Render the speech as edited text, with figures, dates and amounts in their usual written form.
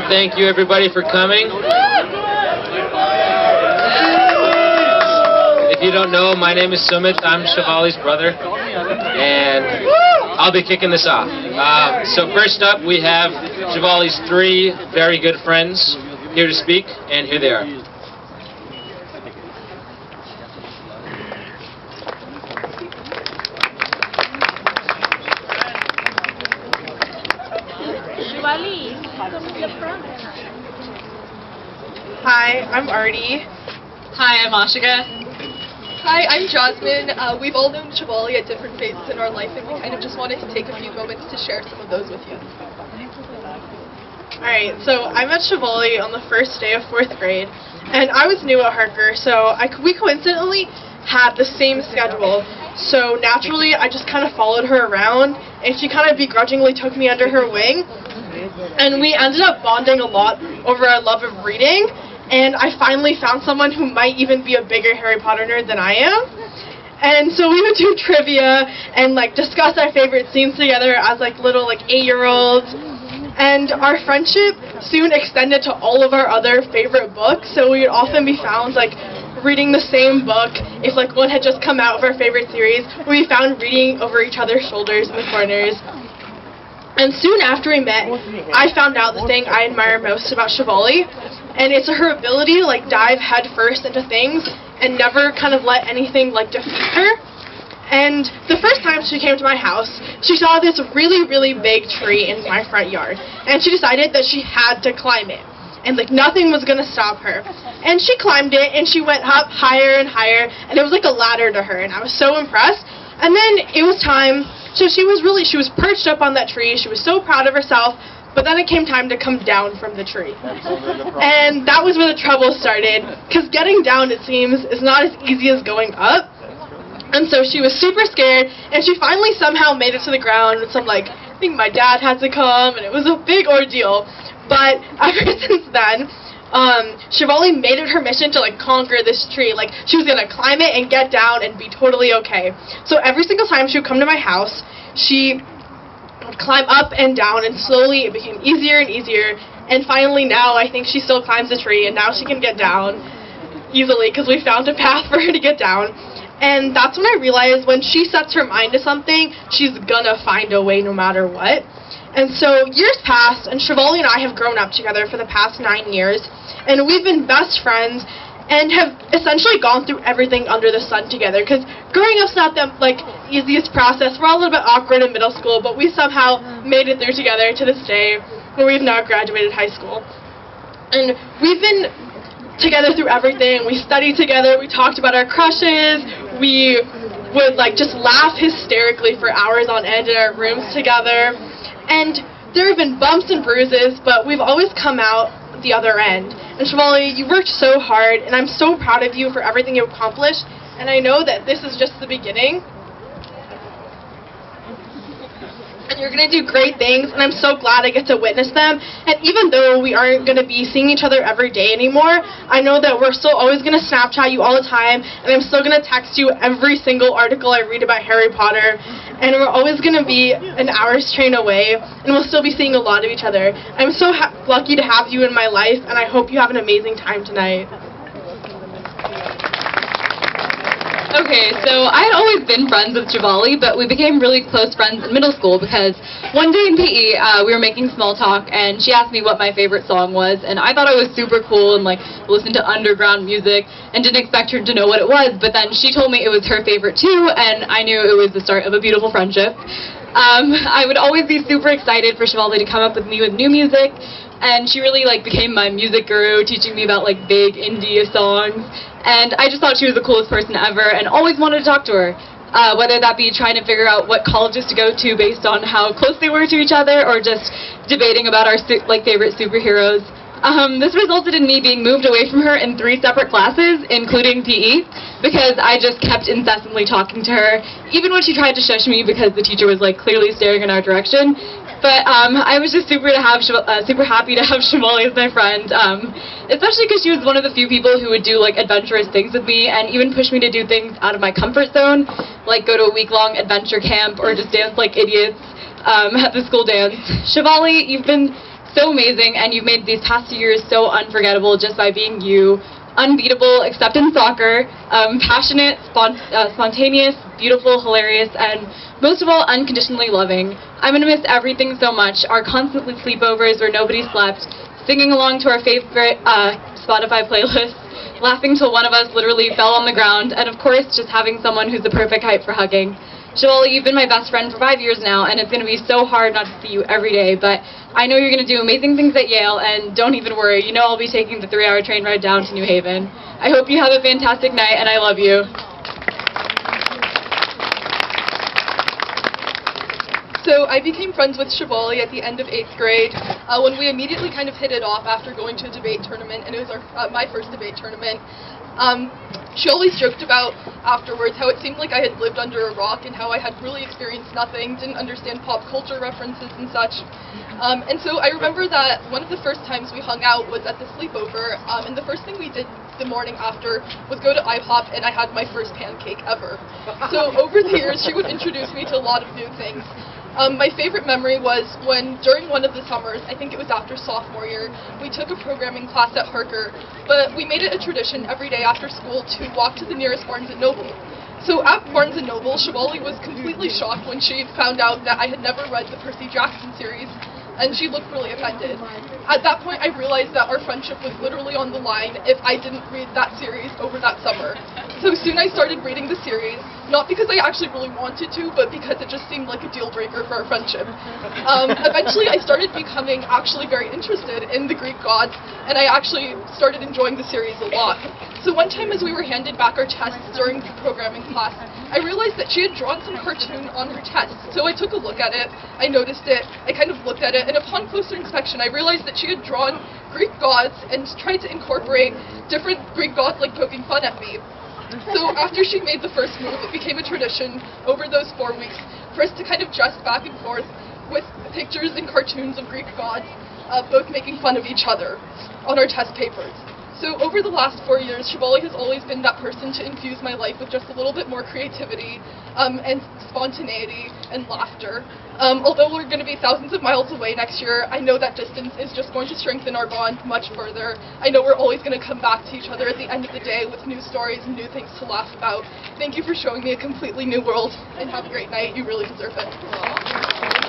Thank you, everybody, for coming. If you don't know, my name is Sumit. I'm Shivali's brother, and I'll be kicking this off. So first up, we have Shivali's three very good friends here to speak, and here they are. Shivali, come to the front. Hi, I'm Aarti. Hi, I'm Aashika. Hi, I'm Jasmine. We've all known Shivali at different phases in our life, and we kind of just wanted to take a few moments to share some of those with you. Alright, so I met Shivali on the first day of 4th grade, and I was new at Harker, so we coincidentally had the same schedule. So naturally, I just kind of followed her around, and she kind of begrudgingly took me under her wing, and we ended up bonding a lot over our love of reading. And I finally found someone who might even be a bigger Harry Potter nerd than I am. And so we would do trivia and discuss our favorite scenes together as little 8-year-olds. And our friendship soon extended to all of our other favorite books. So we would often be found reading the same book. If one had just come out of our favorite series, we found reading over each other's shoulders in the corners. And soon after we met, I found out the thing I admire most about Shivali. And it's her ability to dive headfirst into things and never kind of let anything defeat her. And the first time she came to my house, she saw this really, really big tree in my front yard. And she decided that she had to climb it. And nothing was going to stop her. And she climbed it, and she went up higher and higher, and it was like a ladder to her. And I was so impressed. And then it was time. So she was perched up on that tree. She was so proud of herself. But then it came time to come down from the tree. And that was where the trouble started, because getting down, it seems, is not as easy as going up. And so she was super scared, and she finally somehow made it to the ground with I think my dad had to come, and it was a big ordeal. But ever since then, Shivali made it her mission to conquer this tree. She was going to climb it and get down and be totally okay. So every single time she would come to my house, she would climb up and down, and slowly it became easier and easier, and finally now I think she still climbs the tree, and now she can get down easily because we found a path for her to get down. And that's when I realized when she sets her mind to something, she's gonna find a way no matter what. And so years passed, and Shivali and I have grown up together for the past 9 years, and we've been best friends and have essentially gone through everything under the sun together, because growing up's not the easiest process. We're all a little bit awkward in middle school, but we somehow made it through together to this day where we've now graduated high school. And we've been together through everything. We studied together, we talked about our crushes, we would just laugh hysterically for hours on end in our rooms together. And there have been bumps and bruises, but we've always come out the other end. And Shivali, you worked so hard, and I'm so proud of you for everything you accomplished, and I know that this is just the beginning. And you're going to do great things, and I'm so glad I get to witness them. And even though we aren't going to be seeing each other every day anymore, I know that we're still always going to Snapchat you all the time, and I'm still going to text you every single article I read about Harry Potter. And we're always going to be an hour's train away, and we'll still be seeing a lot of each other. I'm so lucky to have you in my life, and I hope you have an amazing time tonight. Okay, so I had always been friends with Shivali, but we became really close friends in middle school because one day in PE, we were making small talk, and she asked me what my favorite song was, and I thought it was super cool and listened to underground music and didn't expect her to know what it was, but then she told me it was her favorite too, and I knew it was the start of a beautiful friendship. I would always be super excited for Shivali to come up with me with new music, and she really became my music guru, teaching me about big indie songs. And I just thought she was the coolest person ever, and always wanted to talk to her, whether that be trying to figure out what colleges to go to based on how close they were to each other, or just debating about our favorite superheroes. This resulted in me being moved away from her in 3 separate classes, including PE, because I just kept incessantly talking to her, even when she tried to shush me because the teacher was clearly staring in our direction. But I was just super happy to have Shivali as my friend, especially because she was one of the few people who would do adventurous things with me and even push me to do things out of my comfort zone, like go to a week-long adventure camp or just dance like idiots at the school dance. Shivali, you've been so amazing, and you've made these past 2 years so unforgettable just by being you. Unbeatable, except in soccer, passionate, spontaneous, beautiful, hilarious, and most of all, unconditionally loving. I'm going to miss everything so much. Our constant sleepovers where nobody slept, singing along to our favorite Spotify playlists, laughing till one of us literally fell on the ground, and of course, just having someone who's the perfect height for hugging. Shivali, you've been my best friend for 5 years now, and it's going to be so hard not to see you every day, but I know you're going to do amazing things at Yale, and don't even worry, you know I'll be taking the 3-hour train ride down to New Haven. I hope you have a fantastic night, and I love you. So I became friends with Shivali at the end of 8th grade when we immediately kind of hit it off after going to a debate tournament, and it was my first debate tournament. She always joked about afterwards how it seemed like I had lived under a rock and how I had really experienced nothing, didn't understand pop culture references and such. And so I remember that one of the first times we hung out was at the sleepover, and the first thing we did the morning after was go to IHOP, and I had my first pancake ever. So over the years, she would introduce me to a lot of new things. My favorite memory was when, during one of the summers, I think it was after sophomore year, we took a programming class at Harker, but we made it a tradition every day after school to walk to the nearest Barnes & Noble. So at Barnes & Noble, Shivali was completely shocked when she found out that I had never read the Percy Jackson series, and she looked really offended. At that point, I realized that our friendship was literally on the line if I didn't read that series over that summer. So soon I started reading the series, not because I actually really wanted to, but because it just seemed like a deal breaker for our friendship. Eventually, I started becoming actually very interested in the Greek gods, and I actually started enjoying the series a lot. So one time as we were handed back our tests during the programming class, I realized that she had drawn some cartoon on her test. So I took a look at it, I noticed it, I kind of looked at it, and upon closer inspection, I realized that she had drawn Greek gods and tried to incorporate different Greek gods like poking fun at me. So after she made the first move, it became a tradition over those 4 weeks for us to kind of just back and forth with pictures and cartoons of Greek gods, both making fun of each other on our test papers. So over the last 4 years, Shivali has always been that person to infuse my life with just a little bit more creativity and spontaneity and laughter. Although we're going to be thousands of miles away next year, I know that distance is just going to strengthen our bond much further. I know we're always going to come back to each other at the end of the day with new stories and new things to laugh about. Thank you for showing me a completely new world, and have a great night. You really deserve it.